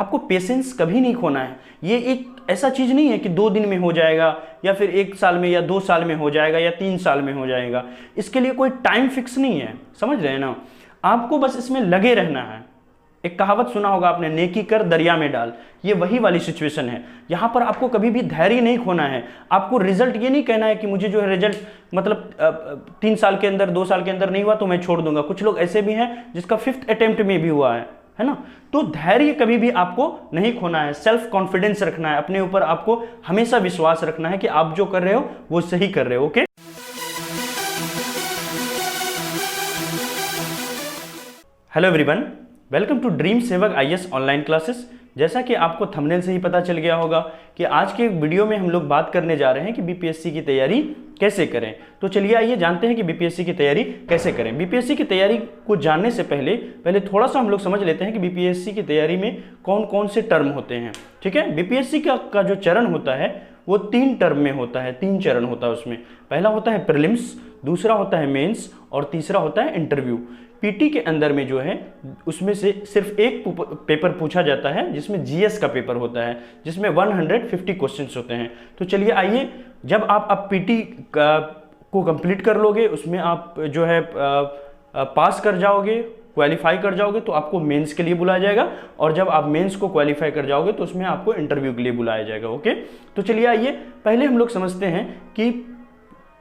आपको पेशेंस कभी नहीं खोना है। ये एक ऐसा चीज़ नहीं है कि 2 दिन में हो जाएगा या फिर 1 साल में या 2 साल में हो जाएगा या 3 साल में हो जाएगा। इसके लिए कोई टाइम फिक्स नहीं है, समझ रहे हैं ना। आपको बस इसमें लगे रहना है। एक कहावत सुना होगा आपने, नेकी कर दरिया में डाल। ये वही वाली सिचुएशन है। यहाँ पर आपको कभी भी धैर्य नहीं खोना है। आपको रिजल्ट ये नहीं कहना है कि मुझे जो है रिजल्ट मतलब 3 साल के अंदर 2 साल के अंदर नहीं हुआ तो मैं छोड़ दूंगा। कुछ लोग ऐसे भी हैं जिसका 5th अटेम्प्ट में भी हुआ है ना। तो धैर्य कभी भी आपको नहीं खोना है। सेल्फ कॉन्फिडेंस रखना है, अपने ऊपर आपको हमेशा विश्वास रखना है कि आप जो कर रहे हो वो सही कर रहे हो। Okay, hello everyone, welcome to dream Sevak IAS online classes. जैसा कि आपको थंबनेल से ही पता चल गया होगा कि आज के वीडियो में हम लोग बात करने जा रहे हैं कि बीपीएससी की तैयारी कैसे करें। तो चलिए आइए जानते हैं कि बीपीएससी की तैयारी कैसे करें। बीपीएससी की तैयारी को जानने से पहले थोड़ा सा हम लोग समझ लेते हैं कि बीपीएससी की तैयारी में कौन कौन से टर्म होते हैं। ठीक है, बीपीएससी का जो चरण होता है वो 3 टर्म में होता है, 3 चरण होता है उसमें। पहला होता है प्रीलिम्स, दूसरा होता है मेंस और तीसरा होता है इंटरव्यू। पीटी के अंदर में जो है उसमें से सिर्फ एक पेपर पूछा जाता है जिसमें जीएस का पेपर होता है, जिसमें 150 क्वेश्चंस होते हैं। तो चलिए आइए, जब आप पीटी को कंप्लीट कर लोगे, उसमें आप जो है पास कर जाओगे, क्वालिफाई कर जाओगे तो आपको मेंस के लिए बुलाया जाएगा, और जब आप मेंस को क्वालिफाई कर जाओगे तो उसमें आपको इंटरव्यू के लिए बुलाया जाएगा। ओके, तो चलिए आइए पहले हम लोग समझते हैं कि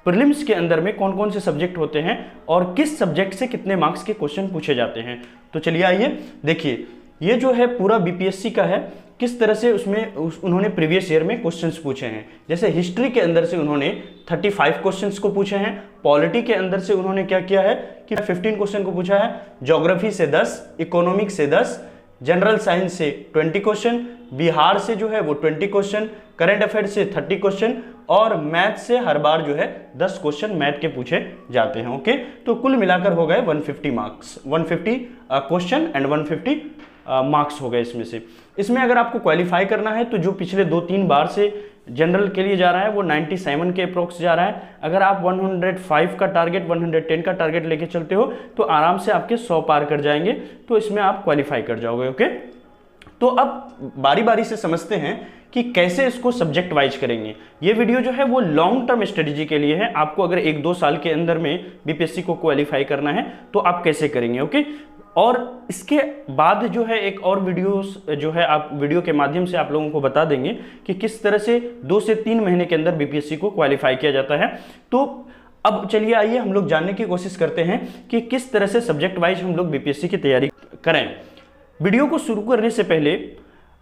प्रीलिम्स के अंदर में कौन कौन से सब्जेक्ट होते हैं और किस सब्जेक्ट से कितने मार्क्स के क्वेश्चन पूछे जाते हैं। तो चलिए आइए देखिए, ये जो है पूरा बीपीएससी का है, किस तरह से उसमें उन्होंने प्रीवियस ईयर में क्वेश्चंस पूछे हैं। जैसे हिस्ट्री के अंदर से उन्होंने 35 क्वेश्चंस को पूछे हैं, पॉलिटी के अंदर से उन्होंने क्या किया है कि 15 क्वेश्चन को पूछा है, ज्योग्राफी से 10, इकोनॉमिक्स से 10, जनरल साइंस से 20 क्वेश्चन, बिहार से जो है वो 20 क्वेश्चन, करंट अफेयर्स से 30 क्वेश्चन और मैथ से हर बार जो है 10 क्वेश्चन मैथ के पूछे जाते हैं। ओके, तो कुल मिलाकर हो गए 150 मार्क्स, 150 क्वेश्चन एंड 150 मार्क्स हो गए इसमें अगर आपको क्वालिफाई करना है तो जो पिछले 2-3 बार से जनरल के लिए जा रहा है वो 97 के अप्रोक्स जा रहा है। अगर आप 105 का टारगेट, 110 का टारगेट लेके चलते हो तो आराम से आपके 100 पार कर जाएंगे, तो इसमें आप क्वालिफाई कर जाओगे। ओके, तो अब बारी बारी से समझते हैं कि कैसे इसको सब्जेक्ट वाइज करेंगे। ये वीडियो जो है वो लॉन्ग टर्म स्ट्रेटेजी के लिए है। आपको अगर 1-2 साल के अंदर में बीपीएससी को क्वालिफाई करना है तो आप कैसे करेंगे। ओके, और इसके बाद जो है एक और वीडियोस जो है आप वीडियो के माध्यम से आप लोगों को बता देंगे कि किस तरह से 2 से 3 महीने के अंदर बीपीएससी को क्वालिफाई किया जाता है। तो अब चलिए आइए हम लोग जानने की कोशिश करते हैं कि किस तरह से सब्जेक्ट वाइज हम लोग बीपीएससी की तैयारी करें। वीडियो को शुरू करने से पहले,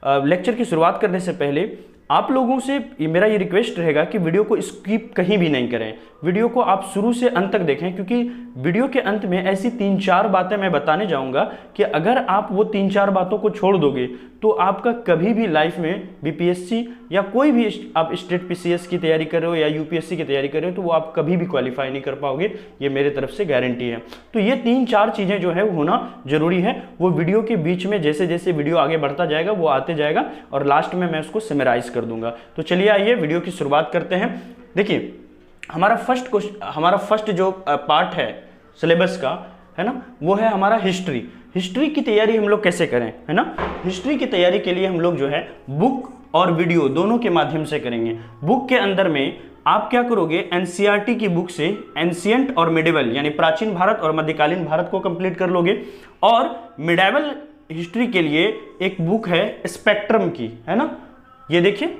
लेक्चर की शुरुआत करने से पहले आप लोगों से मेरा ये रिक्वेस्ट रहेगा कि वीडियो को स्किप कहीं भी नहीं करें। वीडियो को आप शुरू से अंत तक देखें, क्योंकि वीडियो के अंत में ऐसी 3-4 बातें मैं बताने जाऊंगा कि अगर आप वो 3-4 बातों को छोड़ दोगे तो आपका कभी भी लाइफ में बीपीएससी या कोई भी आप स्टेट पीसीएस की तैयारी कर रहे हो या यूपीएससी की तैयारी कर रहे हो तो वो आप कभी भी क्वालिफाई नहीं कर पाओगे, ये मेरे तरफ से गारंटी है। तो ये 3-4 चीज़ें जो है वो होना जरूरी है। वो वीडियो के बीच में जैसे जैसे वीडियो आगे बढ़ता जाएगा वो आते जाएगा और लास्ट में मैं उसको समराइज कर दूंगा। तो चलिए आइए वीडियो की शुरुआत करते हैं। देखिए, हमारा फर्स्ट जो पार्ट है सिलेबस का, है ना, वो है हमारा हिस्ट्री। हिस्ट्री की तैयारी हम लोग कैसे करें, है ना। हिस्ट्री की तैयारी के लिए हम लोग जो है बुक और वीडियो दोनों के माध्यम से करेंगे। बुक के अंदर में आप क्या करोगे, एनसीईआरटी की बुक से एंशिएंट और मिडिवल यानी प्राचीन भारत और मध्यकालीन भारत को कंप्लीट कर लोगे, और मिडिवल हिस्ट्री के लिए एक बुक है स्पेक्ट्रम की, है ना, ये देखिए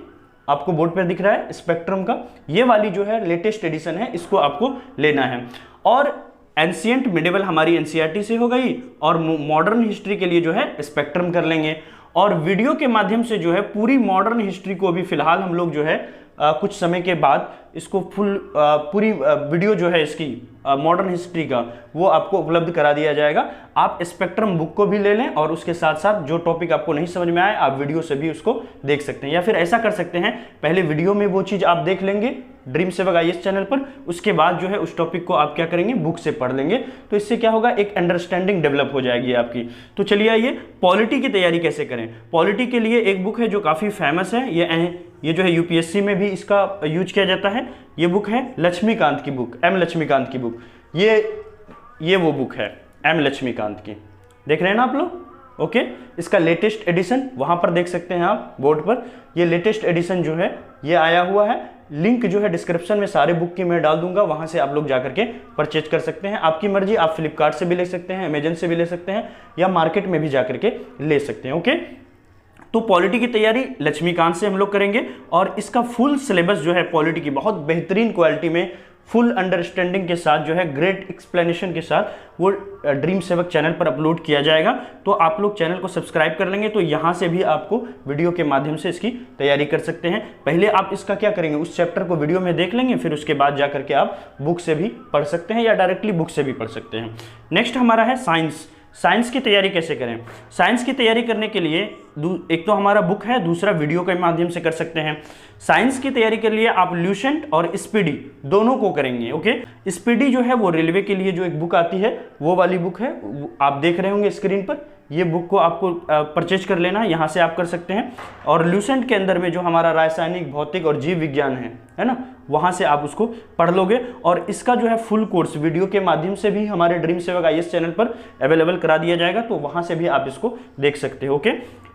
आपको बोर्ड पर दिख रहा है स्पेक्ट्रम का, ये वाली जो है लेटेस्ट एडिशन है, इसको आपको लेना है। और एंशिएंट मिडिवल हमारी एनसीईआरटी से हो गई, और मॉडर्न हिस्ट्री के लिए जो है स्पेक्ट्रम कर लेंगे। और वीडियो के माध्यम से जो है पूरी मॉडर्न हिस्ट्री को भी फिलहाल हम लोग जो है कुछ समय के बाद इसको पूरी वीडियो जो है इसकी मॉडर्न हिस्ट्री का वो आपको उपलब्ध करा दिया जाएगा। आप स्पेक्ट्रम बुक को भी ले लें और उसके साथ साथ जो टॉपिक आपको नहीं समझ में आए आप वीडियो से भी उसको देख सकते हैं, या फिर ऐसा कर सकते हैं पहले वीडियो में वो चीज़ आप देख लेंगे ड्रीम सेवक आईएएस चैनल पर, उसके बाद जो है उस टॉपिक को आप क्या करेंगे, बुक से पढ़ लेंगे। तो इससे क्या होगा, एक अंडरस्टैंडिंग डेवलप हो जाएगी आपकी। तो चलिए आइए पॉलिटी की तैयारी कैसे करें। पॉलिटी के लिए एक बुक है जो काफ़ी फेमस है, ये जो है यूपीएससी में भी इसका यूज किया जाता है। ये बुक है लक्ष्मीकांत की बुक, एम लक्ष्मीकांत की बुक। ये वो बुक है एम लक्ष्मीकांत की, देख रहे हैं ना आप लोग, ओके। इसका लेटेस्ट एडिशन वहां पर देख सकते हैं आप बोर्ड पर, ये लेटेस्ट एडिशन जो है ये आया हुआ है। लिंक जो है डिस्क्रिप्शन में सारे बुक की मैं डाल दूंगा, वहां से आप लोग जाकर के परचेज कर सकते हैं। आपकी मर्जी, आप फ्लिपकार्ट से भी ले सकते हैं, अमेजन से भी ले सकते हैं, या मार्केट में भी जाकर के ले सकते हैं। ओके, तो पॉलिटी की तैयारी लक्ष्मीकांत से हम लोग करेंगे, और इसका फुल सिलेबस जो है पॉलिटी की बहुत बेहतरीन क्वालिटी में, फुल अंडरस्टैंडिंग के साथ जो है, ग्रेट एक्सप्लेनेशन के साथ वो ड्रीम सेवक चैनल पर अपलोड किया जाएगा। तो आप लोग चैनल को सब्सक्राइब कर लेंगे तो यहाँ से भी आपको वीडियो के माध्यम से इसकी तैयारी कर सकते हैं। पहले आप इसका क्या करेंगे, उस चैप्टर को वीडियो में देख लेंगे, फिर उसके बाद जाकर के आप बुक से भी पढ़ सकते हैं या डायरेक्टली बुक से भी पढ़ सकते हैं। नेक्स्ट हमारा है साइंस। साइंस की तैयारी कैसे करें? साइंस की तैयारी करने के लिए एक तो हमारा बुक है, दूसरा वीडियो के माध्यम से कर सकते हैं। साइंस की तैयारी के लिए आप ल्यूसेंट और स्पीडी दोनों को करेंगे। ओके, स्पीडी जो है वो रेलवे के लिए जो एक बुक आती है वो वाली बुक है, आप देख रहे होंगे स्क्रीन पर। ये बुक को आपको परचेज कर लेना है, यहाँ से आप कर सकते हैं। और ल्यूसेंट के अंदर में जो हमारा रासायनिक, भौतिक और जीव विज्ञान है ना, वहाँ से आप उसको पढ़ लोगे। और इसका जो है फुल कोर्स वीडियो के माध्यम से भी हमारे ड्रीम सेवक आईएएस चैनल पर अवेलेबल करा दिया जाएगा, तो वहाँ से भी आप इसको देख सकते हो। ओके,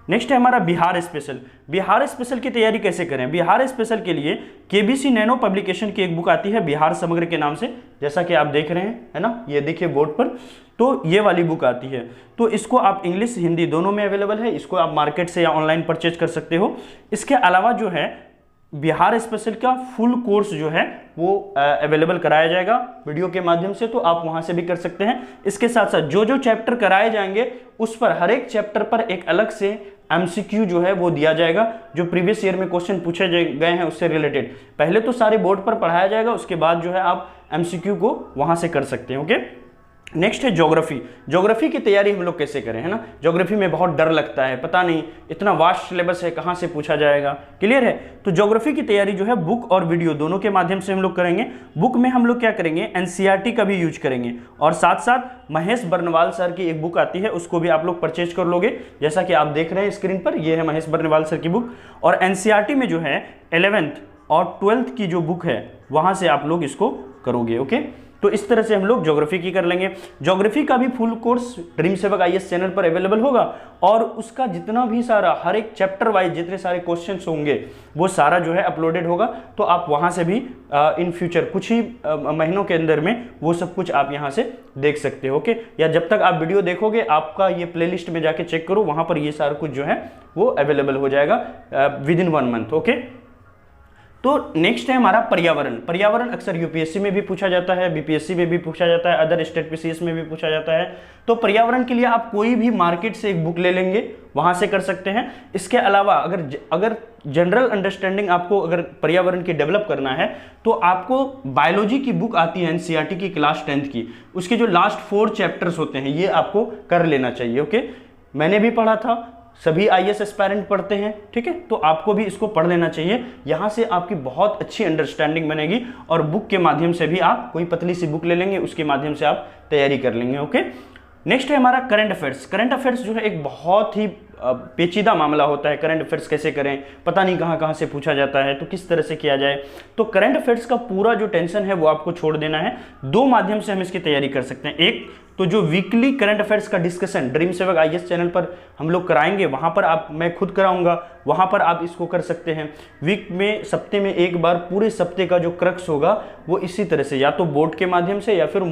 नेक्स्ट है हमारा बिहार स्पेशल। बिहार स्पेशल की तैयारी कैसे करें? बिहार स्पेशल के लिए केबीसी नैनो पब्लिकेशन की एक बुक आती है बिहार समग्र के नाम से, जैसा कि आप देख रहे हैं, है ना, ये देखिए बोर्ड पर। तो ये वाली बुक आती है, तो इसको आप इंग्लिश हिंदी दोनों में अवेलेबल है, इसको आप मार्केट से या ऑनलाइन परचेज कर सकते हो। इसके अलावा जो है बिहार स्पेशल का फुल कोर्स जो है वो अवेलेबल कराया जाएगा वीडियो के माध्यम से, तो आप वहां से भी कर सकते हैं। इसके साथ साथ जो जो चैप्टर कराए जाएंगे उस पर, हर एक चैप्टर पर एक अलग से एमसीक्यू जो है वो दिया जाएगा, जो प्रीवियस ईयर में क्वेश्चन पूछे गए हैं उससे रिलेटेड। पहले तो सारे बोर्ड पर पढ़ाया जाएगा, उसके बाद जो है आप एमसीक्यू को वहां से कर सकते हैं। ओके, नेक्स्ट है ज्योग्राफी। ज्योग्राफी की तैयारी हम लोग कैसे करें, है ना। ज्योग्राफी में बहुत डर लगता है, पता नहीं इतना वास्ट सिलेबस है, कहाँ से पूछा जाएगा, क्लियर है। तो ज्योग्राफी की तैयारी जो है बुक और वीडियो दोनों के माध्यम से हम लोग करेंगे। बुक में हम लोग क्या करेंगे, एनसीईआरटी का भी यूज करेंगे, और साथ साथ महेश बर्नवाल सर की एक बुक आती है, उसको भी आप लोग परचेज कर लोगे, जैसा कि आप देख रहे हैं स्क्रीन पर, ये है महेश बर्नवाल सर की बुक। और एनसीईआरटी में जो है 11th और 12th की जो बुक है वहाँ से आप लोग इसको करोगे। ओके, तो इस तरह से हम लोग ज्योग्राफी की कर लेंगे। ज्योग्राफी का भी full course dream Sevak IAS channel पर अवेलेबल होगा, और उसका जितना भी सारा हर एक चैप्टर वाइज जितने सारे क्वेश्चंस होंगे वो सारा जो है अपलोडेड होगा, तो आप वहां से भी इन फ्यूचर कुछ ही महीनों के अंदर में वो सब कुछ आप यहां से देख सकते हो। ओके, या जब तक आप वीडियो देखोगे आपका ये प्लेलिस्ट में जाके चेक करो, वहां पर ये सारा कुछ जो है वो अवेलेबल हो जाएगा विद इन 1 मंथ। ओके, तो नेक्स्ट है हमारा पर्यावरण। पर्यावरण अक्सर यूपीएससी में भी पूछा जाता है, बीपीएससी में भी पूछा जाता है, अदर स्टेट पीसीएस में भी पूछा जाता है। तो पर्यावरण के लिए आप कोई भी मार्केट से एक बुक ले लेंगे, वहां से कर सकते हैं। इसके अलावा अगर जनरल अंडरस्टैंडिंग आपको अगर पर्यावरण की डेवलप करना है, तो आपको बायोलॉजी की बुक आती है एनसीईआरटी की क्लास 10th की, उसके जो लास्ट 4 चैप्टर्स होते हैं ये आपको कर लेना चाहिए। ओके, मैंने भी पढ़ा था, सभी आईएएस एस्पायरेंट पढ़ते हैं, ठीक है, तो आपको भी इसको पढ़ लेना चाहिए। यहां से आपकी बहुत अच्छी अंडरस्टैंडिंग बनेगी, और बुक के माध्यम से भी आप कोई पतली सी बुक ले लेंगे, उसके माध्यम से आप तैयारी कर लेंगे। ओके, नेक्स्ट है हमारा करंट अफेयर्स। करंट अफेयर्स जो है एक बहुत ही पेचीदा मामला होता है। करंट अफेयर्स कैसे करें, पता नहीं कहाँ कहाँ से पूछा जाता है, तो किस तरह से किया जाए। तो करंट अफेयर्स का पूरा जो टेंशन है वो आपको छोड़ देना है। 2 माध्यम से हम इसकी तैयारी कर सकते हैं। एक तो जो वीकली करंट अफेयर्स का discussion dream Sevak IAS channel पर हम लोग कराएंगे, वहां पर मैं खुद कराऊंगा, वहां पर आप इसको कर सकते हैं। वीक में, सप्ते में एक बार पूरे सप्ते का जो क्रक्स होगा वो इसी तरह से, या तो बोर्ड के माध्यम से या फिर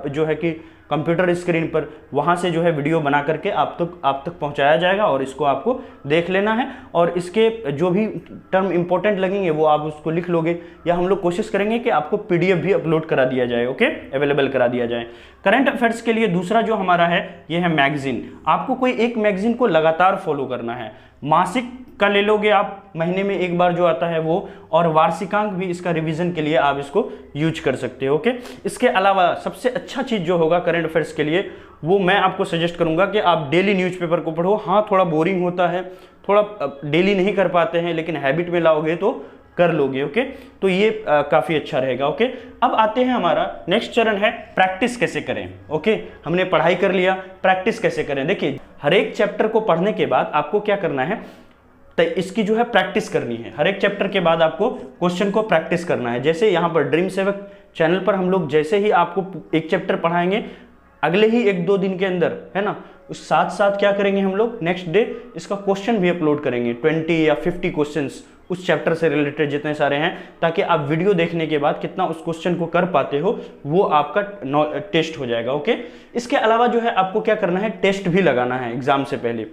जो है कि कंप्यूटर स्क्रीन पर, वहां से जो है वीडियो बना करके आप तक पहुंचाया जाएगा, और इसको आपको देख लेना है। और इसके जो भी टर्म इंपॉर्टेंट लगेंगे वो आप उसको लिख लोगे, या हम लोग कोशिश करेंगे कि आपको पीडीएफ भी अपलोड करा दिया जाए। ओके, अवेलेबल करा दिया जाए। करंट अफेयर्स के लिए दूसरा जो हमारा है ये है मैगजीन। आपको कोई एक मैगजीन को लगातार फॉलो करना है। मासिक का ले लोगे आप, महीने में एक बार जो आता है वो, और वार्षिकांक भी इसका रिवीजन के लिए आप इसको यूज कर सकते हो। ओके, इसके अलावा सबसे अच्छा चीज जो होगा करंट अफेयर्स के लिए, वो मैं आपको सजेस्ट करूंगा कि आप डेली न्यूज़पेपर को पढ़ो। हाँ, थोड़ा बोरिंग होता है, थोड़ा डेली नहीं कर पाते हैं, लेकिन हैबिट में लाओगे तो कर लोगे। ओके, तो ये काफी अच्छा रहेगा। ओके, अब आते हैं हमारा नेक्स्ट चरण है प्रैक्टिस कैसे करें। ओके, हमने पढ़ाई कर लिया, प्रैक्टिस कैसे करें। देखिए, हर एक चैप्टर को पढ़ने के बाद आपको क्या करना है, तो इसकी जो है प्रैक्टिस करनी है। हर एक चैप्टर के बाद आपको क्वेश्चन को प्रैक्टिस करना है। जैसे यहाँ पर ड्रीम सेवक चैनल पर हम लोग जैसे ही आपको एक चैप्टर पढ़ाएंगे, अगले ही 1-2 दिन के अंदर, है ना। उस साथ साथ क्या करेंगे हम लोग, नेक्स्ट डे इसका क्वेश्चन भी अपलोड करेंगे, 20 या 50 क्वेश्चंस उस चैप्टर से रिलेटेड जितने सारे हैं, ताकि आप वीडियो देखने के बाद कितना उस क्वेश्चन को कर पाते हो वो आपका टेस्ट हो जाएगा। ओके, इसके अलावा जो है आपको क्या करना है, टेस्ट भी लगाना है एग्जाम से पहले।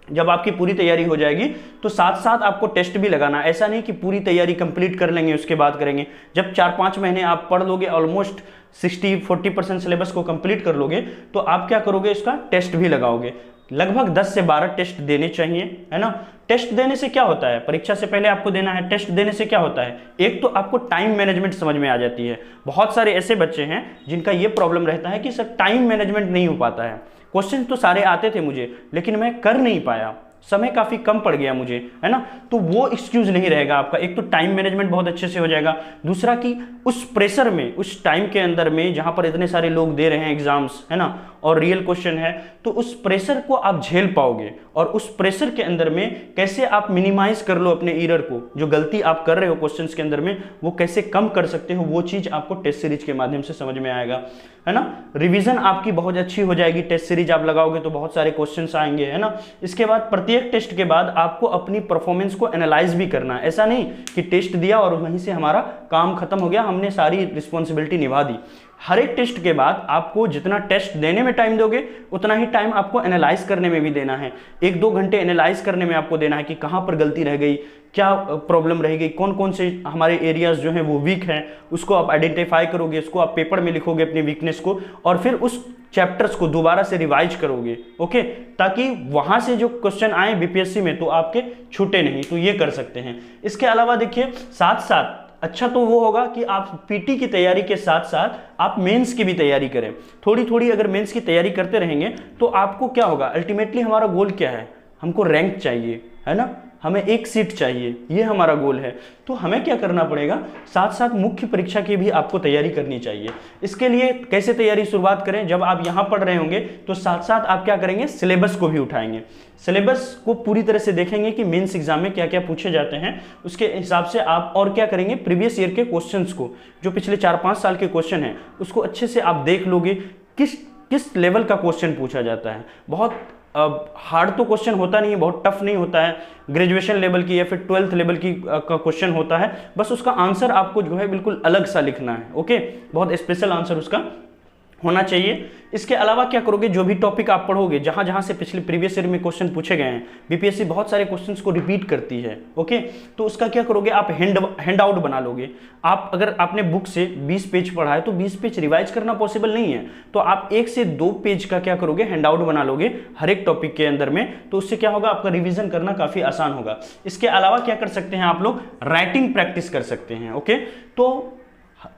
जब आपकी पूरी तैयारी हो जाएगी तो साथ साथ आपको टेस्ट भी लगाना है। ऐसा नहीं कि पूरी तैयारी कंप्लीट कर लेंगे उसके बाद करेंगे। जब 4-5 महीने आप पढ़ लोगे, ऑलमोस्ट 60-40% सिलेबस को कंप्लीट कर लोगे, तो आप क्या करोगे, इसका टेस्ट भी लगाओगे। लगभग 10 से 12 टेस्ट देने चाहिए, है ना। टेस्ट देने से क्या होता है, परीक्षा से पहले आपको देना है, टेस्ट देने से क्या होता है, एक तो आपको टाइम मैनेजमेंट समझ में आ जाती है। बहुत सारे ऐसे बच्चे हैं जिनका ये प्रॉब्लम रहता है कि सर टाइम मैनेजमेंट नहीं हो पाता है, क्वेश्चन तो सारे आते थे मुझे लेकिन मैं कर नहीं पाया, समय काफी कम पड़ गया मुझे, है ना। तो वो एक्सक्यूज नहीं रहेगा आपका। एक तो टाइम मैनेजमेंट बहुत अच्छे से हो जाएगा, दूसरा कि उस प्रेशर में, उस टाइम के अंदर में जहां पर इतने सारे लोग दे रहे हैं एग्जाम्स, है ना, और रियल क्वेश्चन है, तो उस प्रेशर को आप झेल पाओगे। और उस प्रेशर के अंदर में कैसे आप मिनिमाइज कर लो अपने एरर को, जो गलती आप कर रहे हो क्वेश्चंस के अंदर में वो कैसे कम कर सकते हो, वो चीज आपको टेस्ट सीरीज के माध्यम से समझ में आएगा, है ना। रिवीजन आपकी बहुत अच्छी हो जाएगी, टेस्ट सीरीज आप लगाओगे तो बहुत सारे क्वेश्चंस आएंगे, है ना। इसके बाद प्रत्येक टेस्ट के बाद आपको अपनी परफॉर्मेंस को एनालाइज भी करना है। ऐसा नहीं कि टेस्ट दिया और वहीं से हमारा काम खत्म हो गया, हमने सारी रिस्पॉन्सिबिलिटी निभा दी। हर एक टेस्ट के बाद आपको जितना टेस्ट देने में टाइम दोगे उतना ही टाइम आपको एनालाइज करने में भी देना है। 1-2 घंटे एनालाइज करने में आपको देना है कि कहाँ पर गलती रह गई, क्या प्रॉब्लम रह गई, कौन कौन से हमारे एरियाज जो हैं वो वीक हैं, उसको आप आइडेंटिफाई करोगे, उसको आप पेपर में लिखोगे अपनी वीकनेस को, और फिर उस चैप्टर्स को दोबारा से रिवाइज करोगे। ओके, ताकि वहां से जो क्वेश्चन आए बीपीएससी में तो आपके छूटे नहीं। तो ये कर सकते हैं। इसके अलावा देखिए, साथ साथ अच्छा तो वो होगा कि आप पीटी की तैयारी के साथ साथ आप मेंस की भी तैयारी करें। थोड़ी थोड़ी अगर मेंस की तैयारी करते रहेंगे तो आपको क्या होगा, अल्टीमेटली हमारा गोल क्या है, हमको रैंक चाहिए, है ना, हमें एक सीट चाहिए, ये हमारा गोल है। तो हमें क्या करना पड़ेगा, साथ साथ मुख्य परीक्षा की भी आपको तैयारी करनी चाहिए। इसके लिए कैसे तैयारी शुरुआत करें, जब आप यहाँ पढ़ रहे होंगे तो साथ साथ आप क्या करेंगे, सिलेबस को भी उठाएंगे। सिलेबस को पूरी तरह से देखेंगे कि मेंस एग्जाम में क्या क्या पूछे जाते हैं, उसके हिसाब से आप और क्या करेंगे, प्रीवियस ईयर के क्वेश्चंस को, जो पिछले 4-5 साल के क्वेश्चन हैं उसको अच्छे से आप देख लोगे, किस लेवल का क्वेश्चन पूछा जाता है। बहुत हार्ड तो क्वेश्चन होता नहीं है, बहुत टफ नहीं होता है, ग्रेजुएशन लेवल की या फिर 12th लेवल की का क्वेश्चन होता है, बस उसका आंसर आपको जो है बिल्कुल अलग सा लिखना है। ओके, बहुत स्पेशल आंसर उसका होना चाहिए। इसके अलावा क्या करोगे, जो भी टॉपिक आप पढ़ोगे, जहां जहां से पिछले प्रीवियस ईयर में क्वेश्चन पूछे गए हैं, बीपीएससी बहुत सारे क्वेश्चंस को रिपीट करती है। ओके, तो उसका क्या करोगे, आप हैंड आउट बना लोगे। आप अगर आपने बुक से 20 पेज पढ़ा है तो 20 पेज रिवाइज करना पॉसिबल नहीं है, तो आप 1 से 2 पेज का क्या करोगे, हैंड आउट बना लोगे हर एक टॉपिक के अंदर में। तो उससे क्या होगा, आपका रिविजन करना काफी आसान होगा। इसके अलावा क्या कर सकते हैं आप लोग, राइटिंग प्रैक्टिस कर सकते हैं। ओके, तो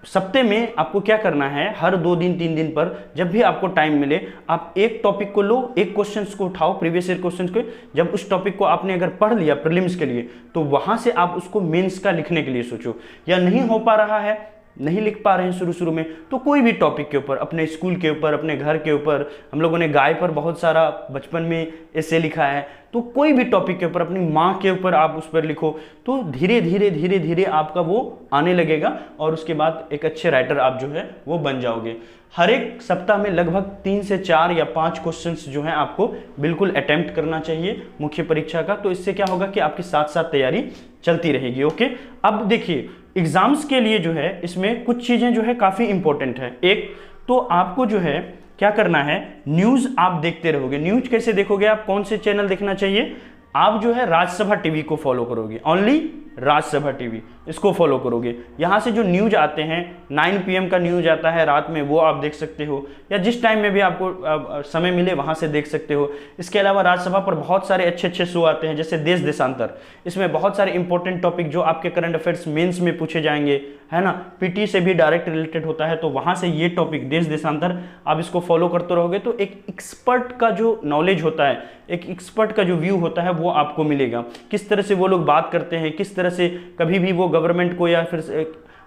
सप्ते में आपको क्या करना है, हर 2 दिन 3 दिन पर जब भी आपको टाइम मिले आप एक टॉपिक को लो, एक क्वेश्चन को उठाओ, प्रीवियस ईयर क्वेश्चन को। जब उस टॉपिक को आपने अगर पढ़ लिया प्रीलिम्स के लिए, तो वहां से आप उसको मेंस का लिखने के लिए सोचो। या नहीं हो पा रहा है, नहीं लिख पा रहे हैं शुरू में, तो कोई भी टॉपिक के ऊपर, अपने स्कूल के ऊपर, अपने घर के ऊपर, हम लोगों ने गाय पर बहुत सारा बचपन में ऐसे लिखा है, तो कोई भी टॉपिक के ऊपर, अपनी माँ के ऊपर आप उस पर लिखो, तो धीरे धीरे आपका वो आने लगेगा और उसके बाद एक अच्छे राइटर आप जो है वो बन जाओगे। हर एक सप्ताह में लगभग 3 से 4 या 5 क्वेश्चंस जो हैं आपको बिल्कुल अटेम्प्ट करना चाहिए मुख्य परीक्षा का। तो इससे क्या होगा कि आपकी साथ साथ तैयारी चलती रहेगी। ओके, अब देखिए एग्जाम्स के लिए जो है इसमें कुछ चीजें जो है काफी इंपॉर्टेंट है। एक तो आपको जो है क्या करना है, न्यूज आप देखते रहोगे। न्यूज कैसे देखोगे आप, कौन से चैनल देखना चाहिए, आप जो है राज्यसभा टीवी को फॉलो करोगे, ओनली राज्यसभा टीवी, इसको फॉलो करोगे। यहाँ से जो न्यूज आते हैं 9 PM का न्यूज आता है रात में, वो आप देख सकते हो, या जिस टाइम में भी आपको समय मिले वहाँ से देख सकते हो। इसके अलावा राज्यसभा पर बहुत सारे अच्छे शो आते हैं, जैसे देश देशांतर, इसमें बहुत सारे इंपॉर्टेंट टॉपिक जो आपके करंट अफेयर्स मेंस में पूछे जाएंगे, है ना, पीटी से भी डायरेक्ट रिलेटेड होता है, तो वहाँ से ये टॉपिक देश देशांतर आप इसको फॉलो करते रहोगे तो एक एक्सपर्ट का जो नॉलेज होता है, एक एक्सपर्ट का जो व्यू होता है वो आपको मिलेगा। किस तरह से वो लोग बात करते हैं, किस तरह से कभी भी वो गवर्नमेंट को या फिर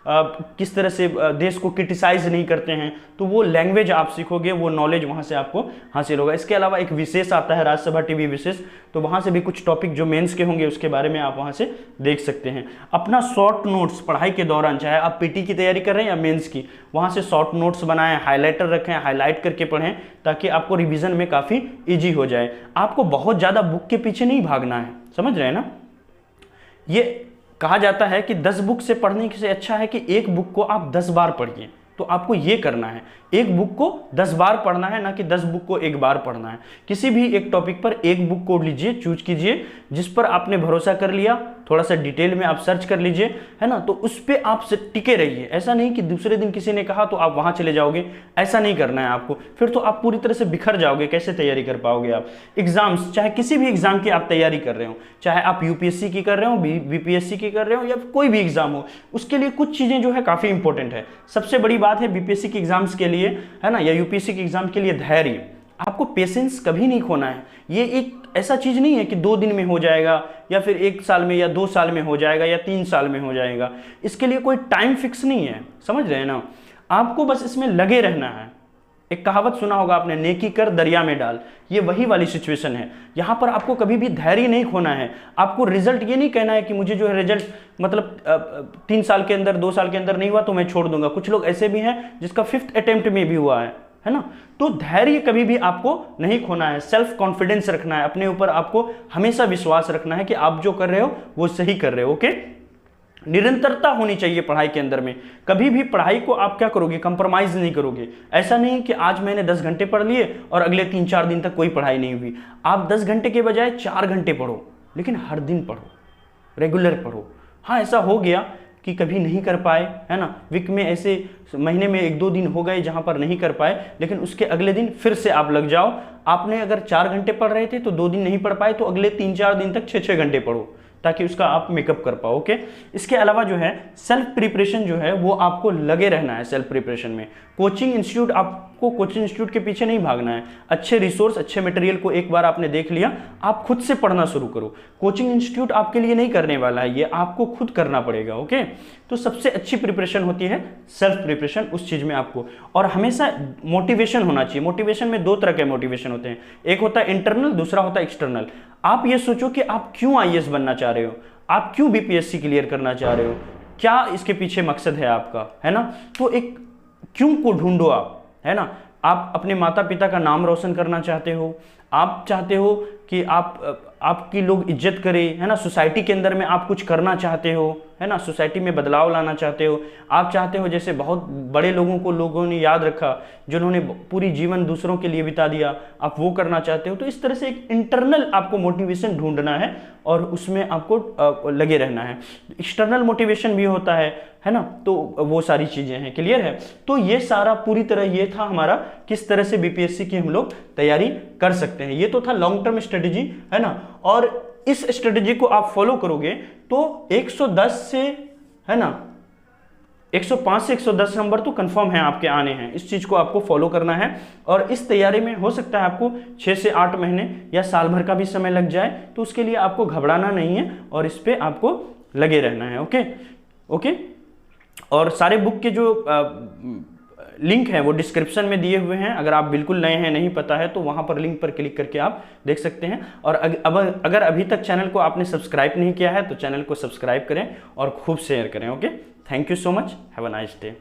किस तरह से देश को क्रिटिसाइज नहीं करते हैं, तो वो लैंग्वेज आप सीखोगे, वो नॉलेज वहाँ से आपको हासिल होगा। इसके अलावा एक विशेष आता है राज्यसभा टीवी विशेष, तो वहाँ से भी कुछ टॉपिक जो मेंस के होंगे उसके बारे में आप वहाँ से देख सकते हैं। अपना शॉर्ट नोट्स पढ़ाई के दौरान, चाहे आप पीटी की तैयारी कर रहे हैं या मेंस की, वहाँ से शॉर्ट नोट्स बनाएं, हाईलाइटर रखें, हाईलाइट करके पढ़ें, ताकि आपको रिवीजन में काफ़ी ईजी हो जाए। आपको बहुत ज़्यादा बुक के पीछे नहीं भागना है, समझ रहे हैं ना। ये कहा जाता है कि 10 बुक से पढ़ने से अच्छा है कि एक बुक को आप 10 बार पढ़िए। तो आपको ये करना है, एक बुक को 10 बार पढ़ना है, ना कि 10 बुक को एक बार पढ़ना है। किसी भी एक टॉपिक पर एक बुक को लीजिए, चूज कीजिए जिस पर आपने भरोसा कर लिया, थोड़ा सा डिटेल में आप सर्च कर लीजिए, है ना, तो उस पर आप टिके रहिए। ऐसा नहीं कि दूसरे दिन किसी ने कहा तो आप वहां चले जाओगे, ऐसा नहीं करना है आपको, फिर तो आप पूरी तरह से बिखर जाओगे, कैसे तैयारी कर पाओगे आप। एग्जाम्स, चाहे किसी भी एग्जाम की आप तैयारी कर रहे हो, चाहे आप यूपीएससी की कर रहे हो, बीपीएससी की कर रहे हो, या कोई भी एग्जाम हो, उसके लिए कुछ चीजें जो है काफी इंपॉर्टेंट है। सबसे बड़ी बात है बीपीएससी के एग्जाम्स के लिए, है ना, या यूपीएससी के एग्जाम के लिए धैर्य। आपको पेशेंस कभी नहीं खोना है। ये एक ऐसा चीज नहीं है कि 2 दिन में हो जाएगा, या फिर 1 साल में, या 2 साल में हो जाएगा, या 3 साल में हो जाएगा। इसके लिए कोई टाइम फिक्स नहीं है, समझ रहे हैं ना। आपको बस इसमें लगे रहना है। एक कहावत सुना होगा आपने, नेकी कर दरिया में डाल। ये वही वाली सिचुएशन है। यहाँ पर आपको कभी भी धैर्य नहीं खोना है। आपको रिजल्ट ये नहीं कहना है कि मुझे जो है रिजल्ट मतलब 3 साल के अंदर, 2 साल के अंदर नहीं हुआ तो मैं छोड़ दूंगा। कुछ लोग ऐसे भी हैं जिसका 5th अटेम्प्ट में भी हुआ है ना। तो धैर्य कभी भी आपको नहीं खोना है। सेल्फ कॉन्फिडेंस रखना है, अपने ऊपर आपको हमेशा विश्वास रखना है कि आप जो कर रहे हो वो सही कर रहे हो। ओके, निरंतरता होनी चाहिए पढ़ाई के अंदर में। कभी भी पढ़ाई को आप क्या करोगे, कंप्रोमाइज नहीं करोगे। ऐसा नहीं कि आज मैंने 10 घंटे पढ़ लिए और अगले 3-4 दिन तक कोई पढ़ाई नहीं हुई। आप 10 घंटे के बजाय 4 घंटे पढ़ो, लेकिन हर दिन पढ़ो, रेगुलर पढ़ो। हाँ, ऐसा हो गया कि कभी नहीं कर पाए, है ना, वीक में ऐसे महीने में 1-2 दिन हो गए जहां पर नहीं कर पाए, लेकिन उसके अगले दिन फिर से आप लग जाओ। आपने अगर 4 घंटे पढ़ रहे थे तो 2 दिन नहीं पढ़ पाए, तो अगले 3-4 दिन तक 6-6 घंटे पढ़ो, ताकि उसका आप मेकअप कर पाओ। ओके, इसके अलावा जो है सेल्फ प्रिपरेशन जो है वो आपको लगे रहना है। सेल्फ प्रिपरेशन में कोचिंग इंस्टीट्यूट, आपको कोचिंग इंस्टीट्यूट के पीछे नहीं भागना है। अच्छे रिसोर्स, अच्छे मटेरियल को एक बार आपने देख लिया, आप खुद से पढ़ना शुरू करो। कोचिंग इंस्टीट्यूट आपके लिए नहीं करने वाला है, ये आपको खुद करना पड़ेगा। ओके, तो सबसे अच्छी प्रिपरेशन होती है सेल्फ प्रिपरेशन उस चीज में आपको। और हमेशा मोटिवेशन होना चाहिए। मोटिवेशन में 2 तरह के मोटिवेशन होते हैं, एक होता है इंटरनल, दूसरा होता है एक्सटर्नल। आप ये सोचो कि आप क्यों आईएएस बनना चाह रहे हो, आप क्यों बीपीएससी क्लियर करना चाह रहे हो, क्या इसके पीछे मकसद है आपका, है ना। तो एक क्यों को ढूंढो आप, है ना। आप अपने माता पिता का नाम रोशन करना चाहते हो, आप चाहते हो कि आपकी लोग इज्जत करें, है ना। सोसाइटी के अंदर में आप कुछ करना चाहते हो, है ना, सोसाइटी में बदलाव लाना चाहते हो। आप चाहते हो जैसे बहुत बड़े लोगों को लोगों ने याद रखा, जिन्होंने पूरी जीवन दूसरों के लिए बिता दिया, आप वो करना चाहते हो। तो इस तरह से एक इंटरनल आपको मोटिवेशन ढूंढना है और उसमें आपको लगे रहना है। एक्सटर्नल मोटिवेशन भी होता है ना। तो वो सारी चीजें हैं, क्लियर है। तो ये सारा पूरी तरह ये था हमारा किस तरह से बीपीएससी की हम लोग तैयारी कर सकते हैं। ये तो था लॉन्ग टर्म स्ट्रेटेजी, है ना। और इस स्ट्रेटेजी को आप फॉलो करोगे तो 110 से, है ना, 105 से 110 नंबर तो कंफर्म है आपके आने हैं। इस चीज को आपको फॉलो करना है। और इस तैयारी में हो सकता है आपको 6 से 8 महीने या साल भर का भी समय लग जाए, तो उसके लिए आपको घबराना नहीं है और इस पे आपको लगे रहना है। ओके। और सारे बुक के जो लिंक है वो डिस्क्रिप्शन में दिए हुए हैं। अगर आप बिल्कुल नए हैं, नहीं पता है, तो वहां पर लिंक पर क्लिक करके आप देख सकते हैं। और अगर अभी तक चैनल को आपने सब्सक्राइब नहीं किया है तो चैनल को सब्सक्राइब करें और खूब शेयर करें। Okay, thank you so much, have a nice day.